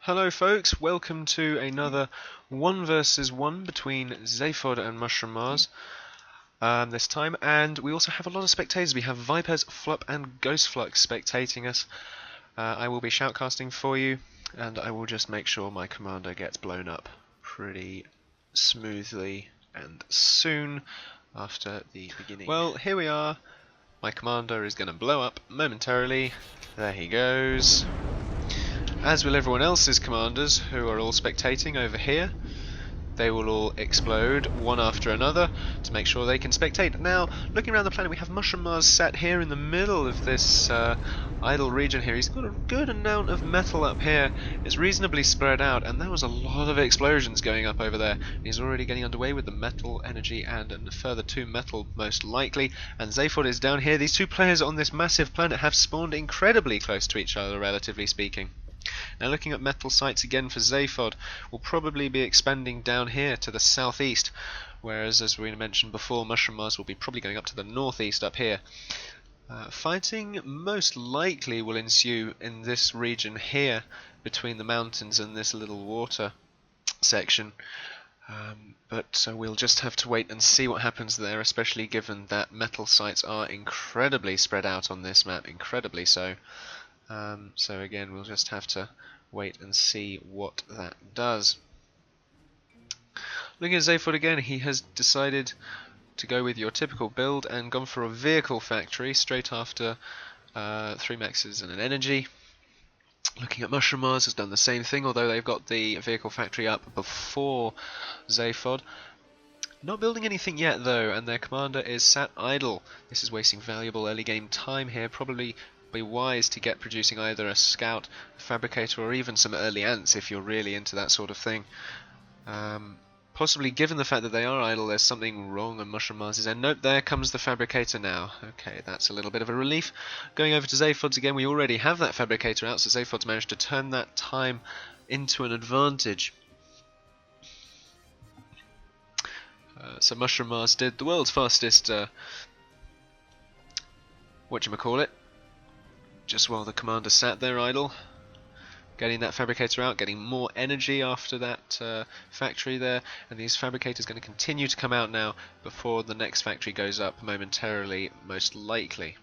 Hello folks, welcome to another 1 versus 1 between Zaphodx and Mushroomars this time, and we also have a lot of spectators. We have Vipers, Flup and Ghostflux spectating us. I will be shoutcasting for you, and I will just make sure my commander gets blown up pretty smoothly and soon after the beginning. Well, here we are. My commander is going to blow up momentarily. There he goes. As will everyone else's commanders who are all spectating over here. They will all explode one after another to make sure they can spectate. Now, looking around the planet, we have Mushroomars sat here in the middle of this idle region here. He's got a good amount of metal up here. It's reasonably spread out, and there was a lot of explosions going up over there. He's already getting underway with the metal energy and a further 2 metal most likely. And Zaphodx is down here. These 2 players on this massive planet have spawned incredibly close to each other, relatively speaking. Now, looking at metal sites again for Zaphodx, will probably be expanding down here to the southeast, whereas, as we mentioned before, Mushroomars will be probably going up to the northeast up here. Fighting most likely will ensue in this region here, between the mountains and this little water section. But we'll just have to wait and see what happens there, especially given that metal sites are incredibly spread out on this map, incredibly so. So again, we'll just have to wait and see what that does. Looking at Zaphodx again, he has decided to go with your typical build and gone for a vehicle factory straight after 3 maxes and an energy. Looking at Mushroomars, has done the same thing, although they've got the vehicle factory up before Zaphodx. Not building anything yet though, and their commander is sat idle. This is wasting valuable early game time here. Probably be wise to get producing either a scout, a fabricator, or even some early ants if you're really into that sort of thing. Possibly, given the fact that they are idle, there's something wrong on Mushroomars' end. Nope, there comes the fabricator now. Okay, that's a little bit of a relief. Going over to Zaphodx again, we already have that fabricator out, so Zaphodx managed to turn that time into an advantage. So Mushroomars did the world's fastest whatchamacallit, just while the commander sat there idle, getting that fabricator out, getting more energy after that factory there, and these fabricators are going to continue to come out now before the next factory goes up momentarily, most likely.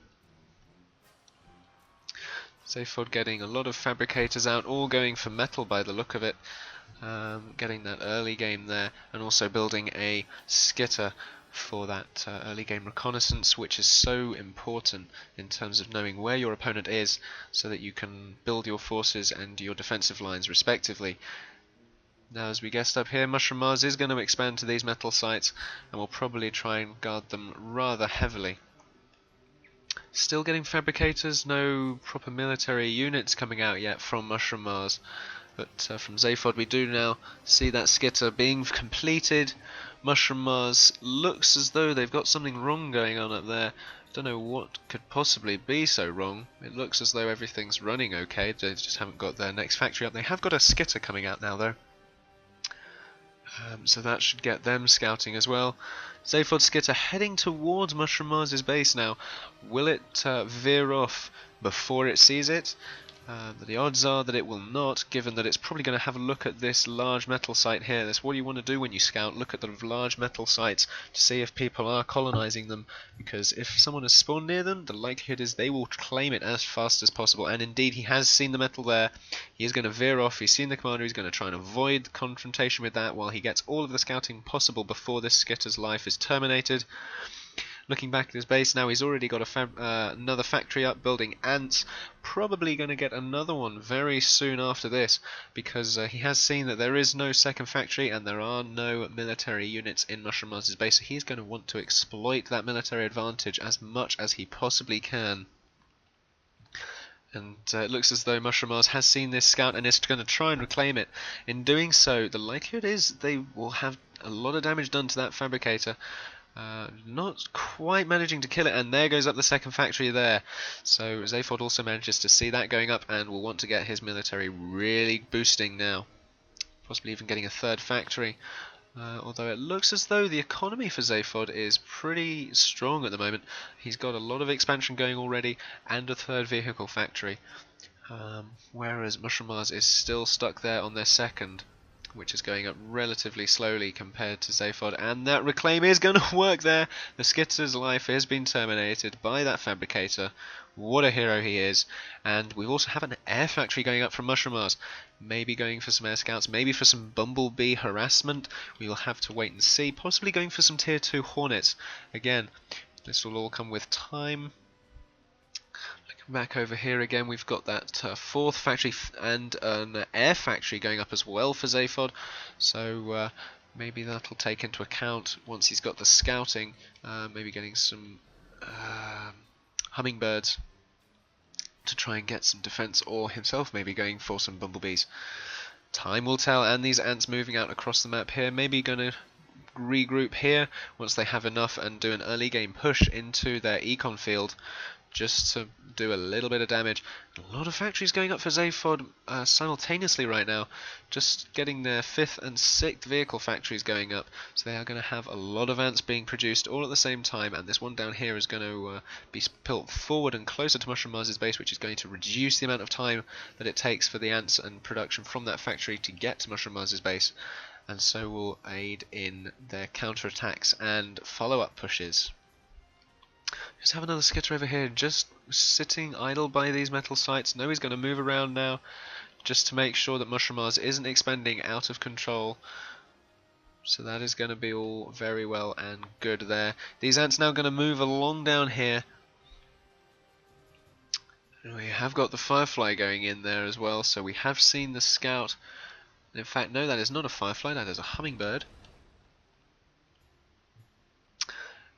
Zaphodx getting a lot of fabricators out, all going for metal by the look of it, getting that early game there, and also building a skitter for that early game reconnaissance, which is so important in terms of knowing where your opponent is so that you can build your forces and your defensive lines respectively. Now, as we guessed up here, Mushroomars is going to expand to these metal sites and will probably try and guard them rather heavily. Still getting fabricators, no proper military units coming out yet from Mushroomars, but from Zaphodx we do now see that skitter being completed. Mushroomars looks as though they've got something wrong going on up there. Don't know what could possibly be so wrong. It looks as though everything's running okay. They just haven't got their next factory up. They have got a skitter coming out now though. So that should get them scouting as well. Zaphodx skitter heading towards Mushroomars' base now. Will it veer off before it sees it? The odds are that it will not, given that it's probably going to have a look at this large metal site here. That's what you want to do when you scout, look at the large metal sites to see if people are colonizing them, because if someone has spawned near them, the likelihood is they will claim it as fast as possible, and indeed he has seen the metal there. He is going to veer off, he's seen the commander, he's going to try and avoid confrontation with that while he gets all of the scouting possible before this skitter's life is terminated. Looking back at his base now, he's already got another factory up, building ants. Probably going to get another one very soon after this, because he has seen that there is no second factory and there are no military units in Mushroomars' base, so he's going to want to exploit that military advantage as much as he possibly can. And it looks as though Mushroomars has seen this scout and is going to try and reclaim it. In doing so, the likelihood is they will have a lot of damage done to that fabricator. Not quite managing to kill it, and there goes up the second factory there. So Zaphodx also manages to see that going up and will want to get his military really boosting now. Possibly even getting a third factory. Although it looks as though the economy for Zaphodx is pretty strong at the moment. He's got a lot of expansion going already and a third vehicle factory. Whereas Mushroomars is still stuck there on their second, which is going up relatively slowly compared to Zaphodx, and that reclaim is going to work there. The Skitter's life has been terminated by that Fabricator. What a hero he is. And we also have an air factory going up from Mushroomars. Maybe going for some air scouts, maybe for some bumblebee harassment. We will have to wait and see. Possibly going for some tier 2 hornets. Again, this will all come with time. Back over here again, we've got that fourth factory and an air factory going up as well for Zaphodx, so maybe that'll take into account once he's got the scouting, maybe getting some hummingbirds to try and get some defense, or himself maybe going for some bumblebees. Time will tell, and these ants moving out across the map here, maybe going to regroup here once they have enough and do an early game push into their econ field, just to do a little bit of damage. A lot of factories going up for Zaphodx simultaneously right now, just getting their 5th and 6th vehicle factories going up, so they are going to have a lot of ants being produced all at the same time, and this one down here is going to be built forward and closer to Mushroomars' base, which is going to reduce the amount of time that it takes for the ants and production from that factory to get to Mushroomars' base, and so will aid in their counterattacks and follow-up pushes. Just have another Skitter over here, just sitting idle by these metal sites. No, he's going to move around now, just to make sure that Mushroomars isn't expanding out of control. So that is going to be all very well and good there. These ants now going to move along down here. And we have got the Firefly going in there as well, so we have seen the Scout. In fact, no, that is not a Firefly, that is a Hummingbird.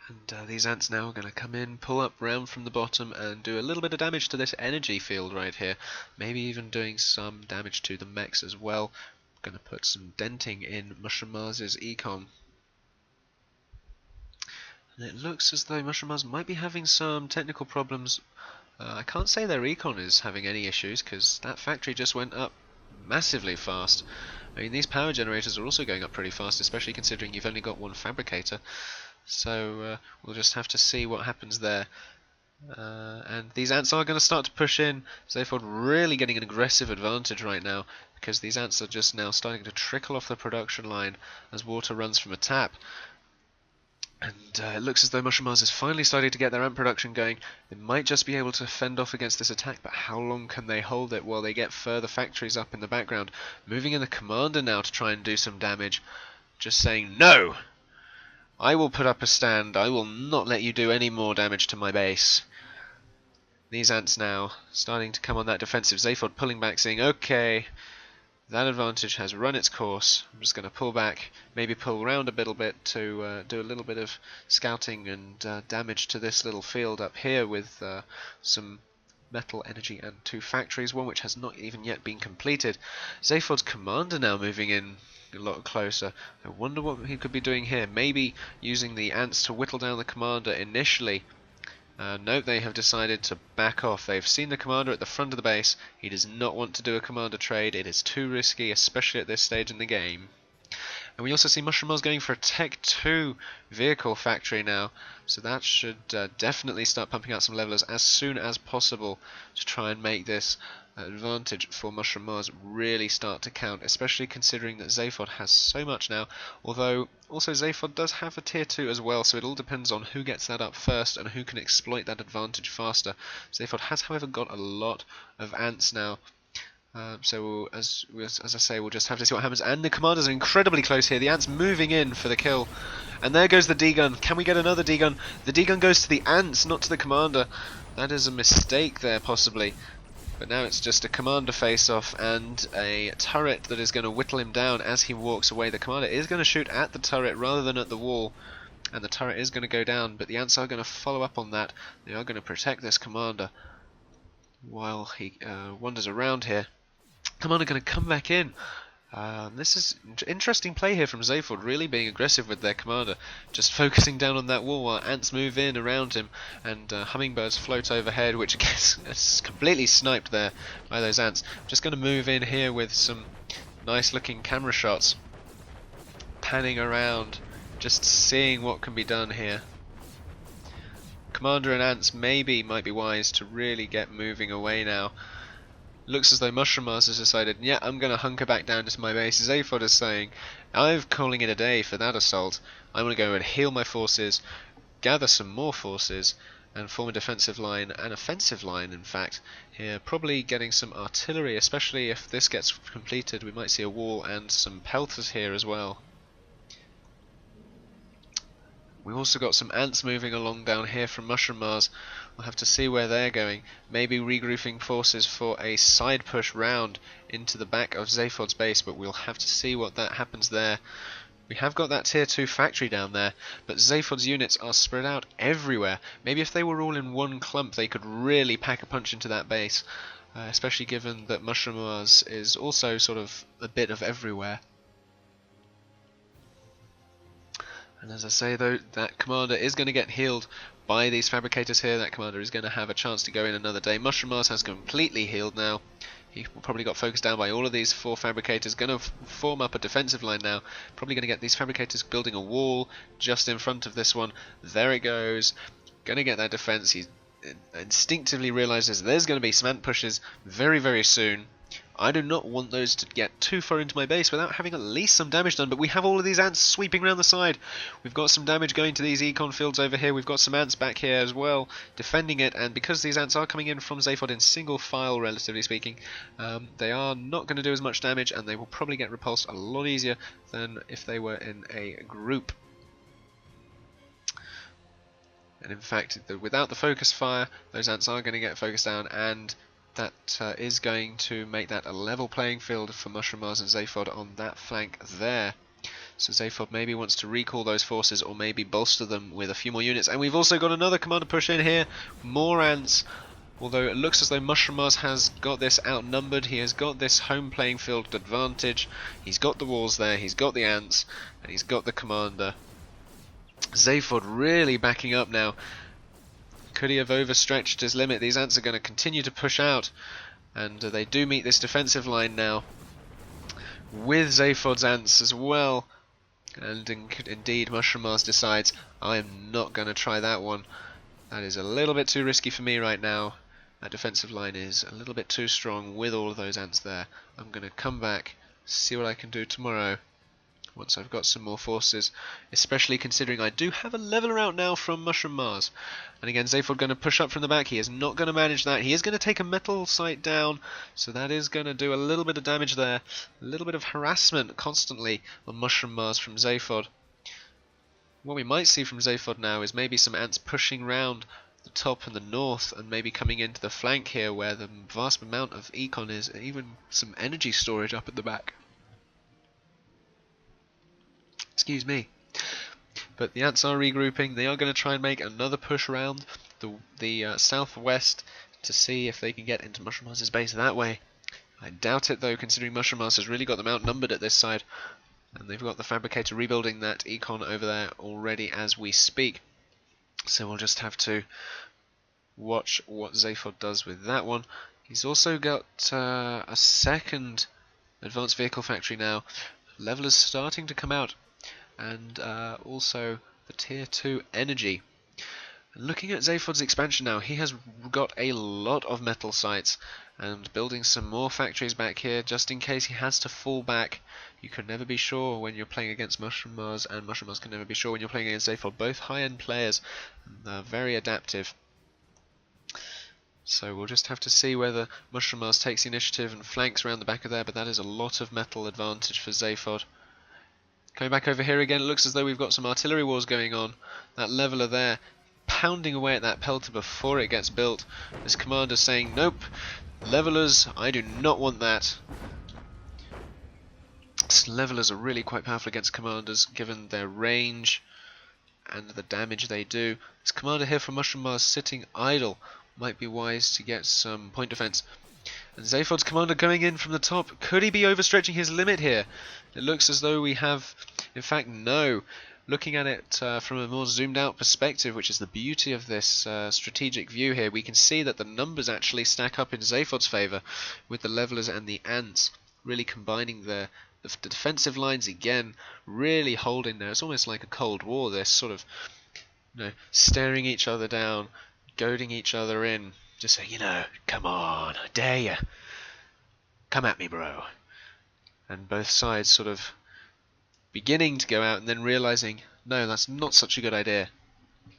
And these ants now are going to come in, pull up round from the bottom and do a little bit of damage to this energy field right here. Maybe even doing some damage to the mechs as well. Going to put some denting in Mushroomars' econ. And it looks as though Mushroomars might be having some technical problems. I can't say their econ is having any issues, because that factory just went up massively fast. I mean, these power generators are also going up pretty fast, especially considering you've only got one Fabricator. So we'll just have to see what happens there. And these ants are going to start to push in. Zaphodx really getting an aggressive advantage right now, because these ants are just now starting to trickle off the production line as water runs from a tap. And it looks as though Mushroomars is finally starting to get their ant production going. They might just be able to fend off against this attack, but how long can they hold it while they get further factories up in the background? Moving in the commander now to try and do some damage. Just saying, no! I will put up a stand. I will not let you do any more damage to my base. These ants now starting to come on that defensive. Zaphodx pulling back, saying, okay, that advantage has run its course. I'm just going to pull back, maybe pull around a little bit to do a little bit of scouting and damage to this little field up here with some metal energy and 2 factories, one which has not even yet been completed. Zaphodx's commander now moving in a lot closer. I wonder what he could be doing here. Maybe using the ants to whittle down the commander initially. No, they have decided to back off. They've seen the commander at the front of the base. He does not want to do a commander trade. It is too risky, especially at this stage in the game. And we also see Mushroomars going for a Tech 2 vehicle factory now. So that should definitely start pumping out some levelers as soon as possible to try and make this advantage for Mushroomars really start to count, especially considering that Zaphodx has so much now, although also Zaphodx does have a tier 2 as well, so it all depends on who gets that up first and who can exploit that advantage faster. Zaphodx has however got a lot of ants now, so as I say, we'll just have to see what happens. And the commanders are incredibly close here, the ants moving in for the kill, and there goes the D-gun. Can we get another D-gun? The D-gun goes to the ants, not to the commander. That is a mistake there possibly. But now it's just a commander face-off and a turret that is going to whittle him down as he walks away. The commander is going to shoot at the turret rather than at the wall, and the turret is going to go down, but the ants are going to follow up on that. They are going to protect this commander while he wanders around here. Commander going to come back in. This is interesting play here from Zaphodx, really being aggressive with their commander, just focusing down on that wall while ants move in around him, and hummingbirds float overhead, which gets completely sniped there by those ants. Just going to move in here with some nice looking camera shots, panning around, just seeing what can be done here. Commander and ants might be wise to really get moving away now. Looks as though Mushroomars has decided, yeah, I'm going to hunker back down into my base. Zaphodx is saying, I'm calling it a day for that assault. I'm going to go and heal my forces, gather some more forces, and form a defensive line, an offensive line in fact, here, probably getting some artillery, especially if this gets completed. We might see a wall and some pelters here as well. We've also got some ants moving along down here from Mushroomars. We'll have to see where they're going. Maybe regrouping forces for a side push round into the back of Zaphod's base, but we'll have to see what that happens there. We have got that tier 2 factory down there, but Zaphod's units are spread out everywhere. Maybe if they were all in one clump they could really pack a punch into that base, especially given that Mushroomars is also sort of a bit of everywhere. And as I say though, that commander is going to get healed by these fabricators here. That commander is going to have a chance to go in another day. Mushroomars has completely healed now. He probably got focused down by all of these 4 fabricators. Going to form up a defensive line now. Probably going to get these fabricators building a wall just in front of this one. There it goes. Going to get that defense. He instinctively realizes there's going to be some ant pushes very, very soon. I do not want those to get too far into my base without having at least some damage done, but we have all of these ants sweeping around the side. We've got some damage going to these econ fields over here. We've got some ants back here as well, defending it, and because these ants are coming in from Zaphodx in single file, relatively speaking, they are not going to do as much damage, and they will probably get repulsed a lot easier than if they were in a group. And in fact, without the focus fire, those ants are going to get focused down, and that is going to make that a level playing field for Mushroomars and Zaphodx on that flank there. So Zaphodx maybe wants to recall those forces or maybe bolster them with a few more units. And we've also got another commander push in here, more ants. Although it looks as though Mushroomars has got this outnumbered, he has got this home playing field advantage. He's got the walls there, he's got the ants, and he's got the commander. Zaphodx really backing up now. Could he have overstretched his limit? These ants are going to continue to push out, and they do meet this defensive line now with Zaphod's ants as well. And indeed, Mushroomars decides, I am not going to try that one. That is a little bit too risky for me right now. That defensive line is a little bit too strong with all of those ants there. I'm going to come back, see what I can do tomorrow once I've got some more forces, especially considering I do have a leveler out now from Mushroomars. And again, Zaphodx going to push up from the back. He is not going to manage that. He is going to take a metal site down, so that is going to do a little bit of damage there. A little bit of harassment constantly on Mushroomars from Zaphodx. What we might see from Zaphodx now is maybe some ants pushing round the top and the north, and maybe coming into the flank here where the vast amount of econ is, and even some energy storage up at the back. Excuse me. But the ants are regrouping. They are going to try and make another push around the southwest to see if they can get into Mushroomars' base that way. I doubt it though, considering Mushroomars has really got them outnumbered at this side, and they've got the fabricator rebuilding that econ over there already as we speak. So we'll just have to watch what Zaphodx does with that one. He's also got a second advanced vehicle factory now. Levelers starting to come out, and also the tier 2 energy. And looking at Zaphod's expansion now, he has got a lot of metal sites and building some more factories back here just in case he has to fall back. You can never be sure when you're playing against Mushroomars, and Mushroomars can never be sure when you're playing against Zaphodx. Both high-end players, and they're very adaptive. So we'll just have to see whether Mushroomars takes the initiative and flanks around the back of there, but that is a lot of metal advantage for Zaphodx. Coming back over here again, it looks as though we've got some artillery wars going on. That leveler there, pounding away at that pelter before it gets built. This commander saying, nope, levelers, I do not want that. Levelers are really quite powerful against commanders, given their range and the damage they do. This commander here from Mushroomars sitting idle. Might be wise to get some point defense. And Zaphod's commander going in from the top. Could he be overstretching his limit here? It looks as though we have, in fact, no. Looking at it from a more zoomed out perspective, which is the beauty of this strategic view here, we can see that the numbers actually stack up in Zaphod's favour, with the levelers and the ants really combining the defensive lines again, really holding there. It's almost like a Cold War, this sort of, staring each other down, goading each other in, just saying, come on, I dare you. Come at me, bro. And both sides sort of beginning to go out and then realizing, no, that's not such a good idea.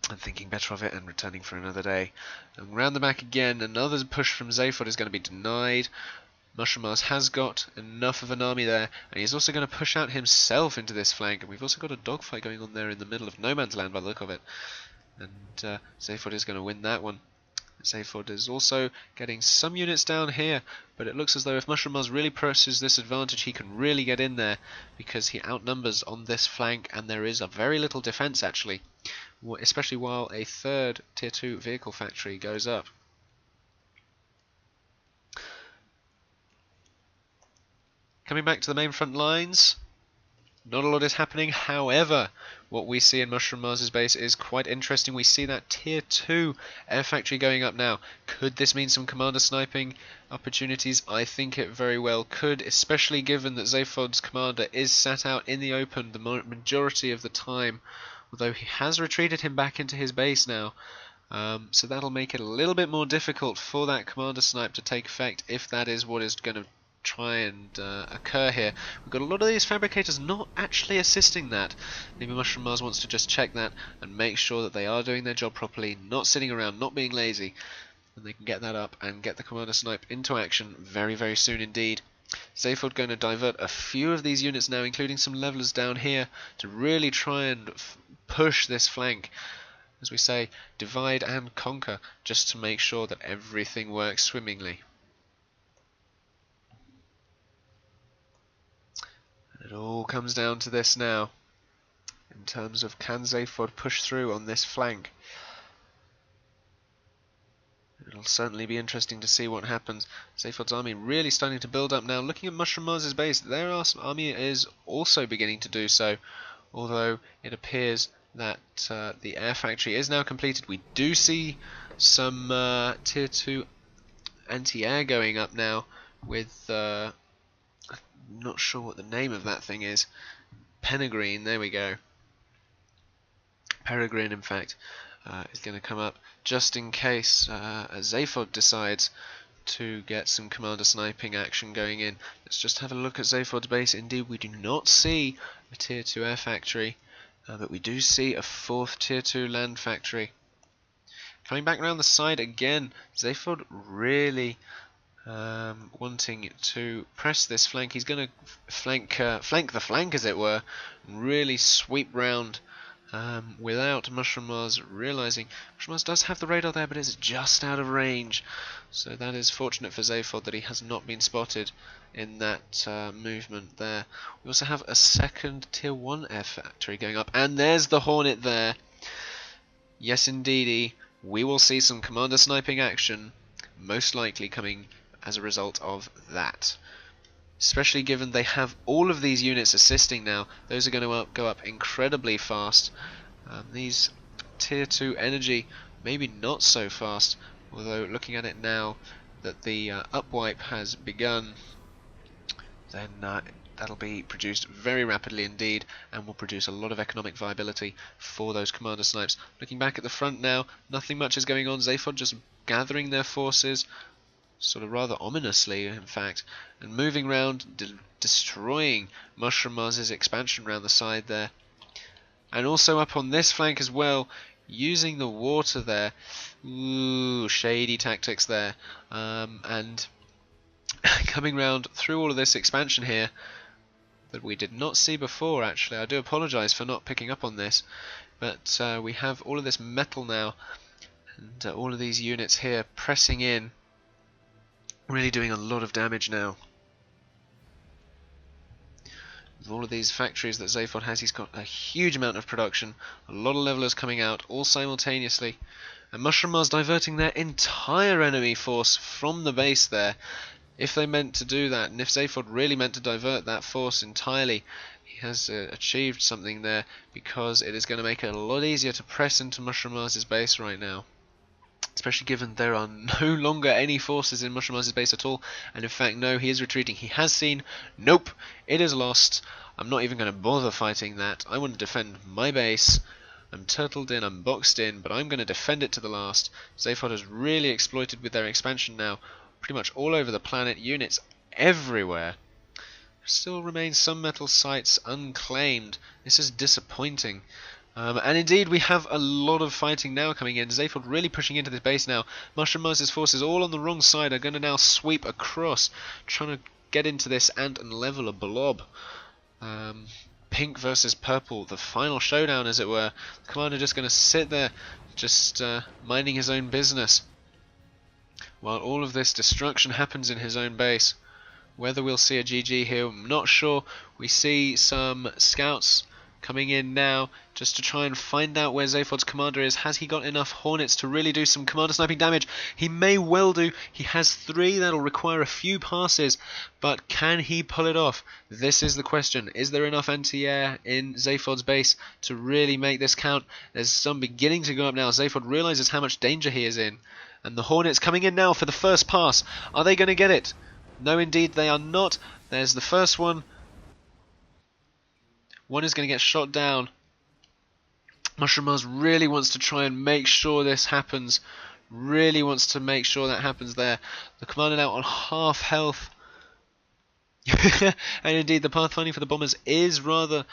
And thinking better of it and returning for another day. And round the back again, another push from Zaphodx is going to be denied. Mushroomars has got enough of an army there, and he's also going to push out himself into this flank. And we've also got a dogfight going on there in the middle of no man's land by the look of it. And Zaphodx is going to win that one. Zaphodx is also getting some units down here, but it looks as though if Mushroomars really presses this advantage, he can really get in there, because he outnumbers on this flank, and there is a very little defense actually, especially while a third tier 2 vehicle factory goes up. Coming back to the main front lines, not a lot is happening. However, what we see in Mushroomars' base is quite interesting. We see that tier 2 air factory going up now. Could this mean some commander sniping opportunities? I think it very well could, especially given that Zaphod's commander is sat out in the open the majority of the time, although he has retreated him back into his base now. So that'll make it a little bit more difficult for that commander snipe to take effect, if that is what is going to try and occur here. We've got a lot of these fabricators not actually assisting that. Maybe Mushroomars wants to just check that and make sure that they are doing their job properly, not sitting around, not being lazy, and they can get that up and get the commander snipe into action very, very soon indeed. Zaphodx going to divert a few of these units now, including some levelers down here, to really try and push this flank. As we say, divide and conquer, just to make sure that everything works swimmingly. It all comes down to this now, in terms of can Zaphodx push through on this flank. It'll certainly be interesting to see what happens. Zaphod's army really starting to build up now. Looking at Mushroomars' base, their army is also beginning to do so, although it appears that the air factory is now completed. We do see some tier 2 anti-air going up now with I'm not sure what the name of that thing is. Peregrine, there we go. Peregrine, in fact, is going to come up just in case Zaphodx decides to get some commander sniping action going in. Let's just have a look at Zaphod's base. Indeed, we do not see a tier 2 air factory, but we do see a 4th tier 2 land factory. Coming back around the side again, Zaphodx really wanting to press this flank. He's going to flank the flank, as it were, and really sweep round without Mushroomars realizing. Mushroomars does have the radar there, but it's just out of range, so that is fortunate for Zaphodx that he has not been spotted in that movement there. We also have a second tier 1 air factory going up, and there's the Hornet there. Yes indeedy, we will see some commander sniping action, most likely coming as a result of that. Especially given they have all of these units assisting now. Those are going to go up incredibly fast. These tier 2 energy maybe not so fast, although looking at it now that the upwipe has begun, then that'll be produced very rapidly indeed, and will produce a lot of economic viability for those commander snipes. Looking back at the front now, nothing much is going on. Zaphodx just gathering their forces, sort of rather ominously in fact, and moving round, destroying Mushroomars' expansion round the side there. And also up on this flank as well, using the water there. Ooh, shady tactics there. And coming round through all of this expansion here that we did not see before actually. I do apologise for not picking up on this, but we have all of this metal now, and all of these units here pressing in, really doing a lot of damage now. With all of these factories that Zaphodx has, he's got a huge amount of production, a lot of levelers coming out all simultaneously, and Mushroomars diverting their entire enemy force from the base there. If they meant to do that, and if Zaphodx really meant to divert that force entirely, he has achieved something there, because it is going to make it a lot easier to press into Mushroomars' base right now. Especially given there are no longer any forces in Mushroomars' base at all, and in fact no, he is retreating. He has seen, nope, it is lost, I'm not even going to bother fighting that, I want to defend my base, I'm turtled in, I'm boxed in, but I'm going to defend it to the last. Zaphodx has really exploited with their expansion now, pretty much all over the planet, units everywhere. Still remains some metal sites unclaimed. This is disappointing. And indeed, we have a lot of fighting now coming in. Zaphodx really pushing into this base now. Mushroomars' forces all on the wrong side are going to now sweep across, trying to get into this and level a blob. Pink versus purple, the final showdown, as it were. The commander just going to sit there, just minding his own business, while all of this destruction happens in his own base. Whether we'll see a GG here, I'm not sure. We see some scouts coming in now just to try and find out where Zaphodx's commander is. Has he got enough hornets to really do some commander sniping damage? He may well do. He has 3 that'll require a few passes, but can he pull it off? This is the question. Is there enough anti-air in Zaphodx's base to really make this count? There's some beginning to go up now. Zaphodx realizes how much danger he is in, and the hornets coming in now for the first pass. Are they going to get it? No, indeed they are not. There's the first one. One is going to get shot down. Mushroomars really wants to try and make sure this happens. Really wants to make sure that happens there. The commander now on half health. And indeed the pathfinding for the bombers is rather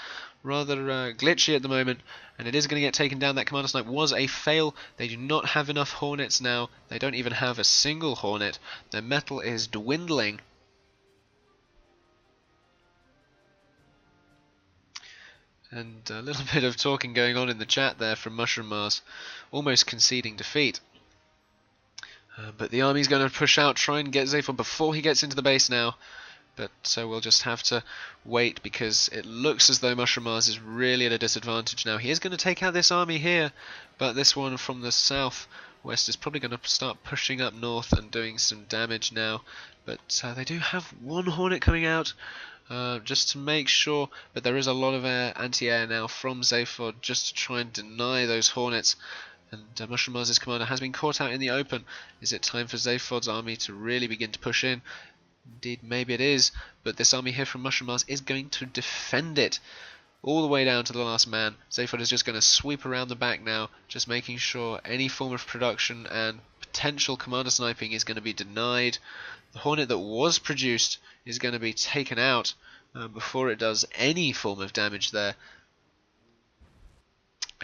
glitchy at the moment. And it is going to get taken down. That commander snipe was a fail. They do not have enough hornets now. They don't even have a single hornet. Their metal is dwindling. And a little bit of talking going on in the chat there from Mushroomars, almost conceding defeat. But the army's going to push out, try and get Zaphodx before he gets into the base now. But so we'll just have to wait, because it looks as though Mushroomars is really at a disadvantage now. He is going to take out this army here, but this one from the south west is probably going to start pushing up north and doing some damage now. But they do have 1 hornet coming out. Just to make sure, but there is a lot of anti-air now from Zaphodx just to try and deny those hornets. And Mushroomars' commander has been caught out in the open. Is it time for Zaphodx's army to really begin to push in? Indeed, maybe it is, but this army here from Mushroomars is going to defend it all the way down to the last man. Zaphodx is just going to sweep around the back now, just making sure any form of production and potential commander sniping is going to be denied. The hornet that was produced is going to be taken out before it does any form of damage there.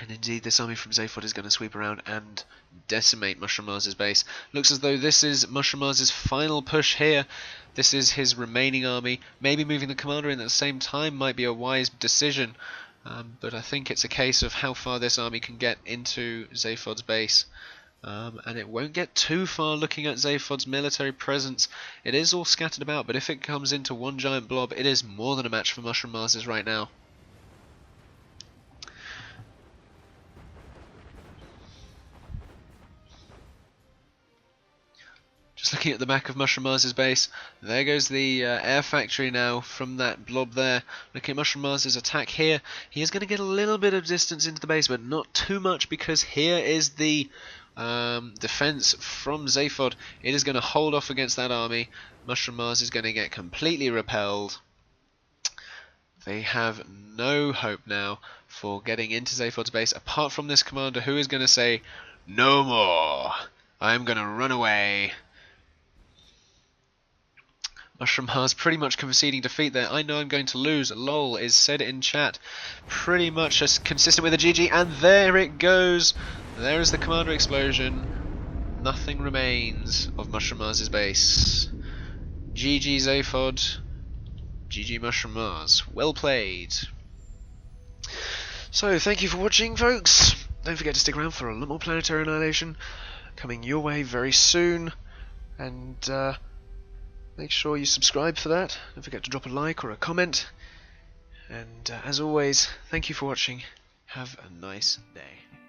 And indeed, this army from Zaphodx is going to sweep around and decimate Mushroomars' base. Looks as though this is Mushroomars' final push here. This is his remaining army. Maybe moving the commander in at the same time might be a wise decision. But I think it's a case of how far this army can get into Zaphodx's base. And it won't get too far looking at Zaphodx's military presence. It is all scattered about, but if it comes into one giant blob, it is more than a match for Mushroomars right now. Just looking at the back of Mushroomars' base, there goes the air factory now from that blob there. Looking at Mushroomars' attack here, he is going to get a little bit of distance into the base, but not too much, because here is the defense from Zaphodx. It is going to hold off against that army. Mushroomars is going to get completely repelled. They have no hope now for getting into Zaphodx's base, apart from this commander who is going to say, "No more! I'm going to run away." Mushroomars pretty much conceding defeat there. "I know I'm going to lose, lol," is said in chat. Pretty much as consistent with a GG, and there it goes. There is the commander explosion. Nothing remains of Mushroomars' base. GG Zaphodx. GG Mushroomars. Well played. So, thank you for watching, folks. Don't forget to stick around for a lot more Planetary Annihilation coming your way very soon. And, make sure you subscribe for that. Don't forget to drop a like or a comment. And as always, thank you for watching. Have a nice day.